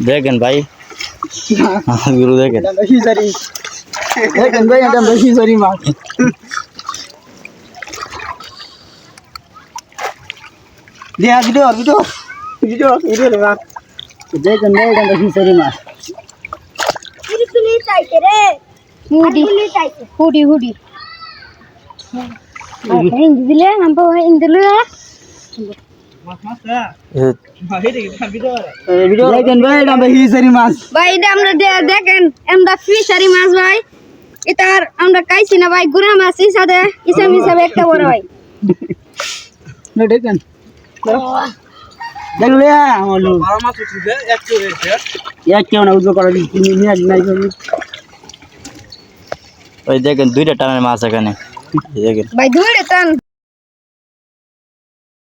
দেখেন ভাই গুরু দেখেন দেখেন ভাই এটা বেশি সরি মাছ দিয়া ভিডিও ভিডিও ভিডিও ভিডিও রে মাছ দেখেন ভাই এটা বেশি সরি মাছ পুলি চাইছে রে হুডি চাইছে হুডি হুডি এই দিলে নাম্বার ইন্দিলে ভিডিও দেখেন ভাই এটা বেশি সরি মাছ ভাই এটা আমরা দেখেন আমরা ফিশারি মাছ ভাই এটা আমরা খাইছি না ভাই গুড়া মাছ হিসাবে হিসাবে একটা বড় ভাই দেখেন দেখলে আমার লোক ভালো মাছ উঠছে এক হয়েছে এক কেউ না উদ্যোগ করা নিয়ে নাই ওই দেখেন দুইটা টানের মাছ এখানে দেখেন ভাই দুইটা টান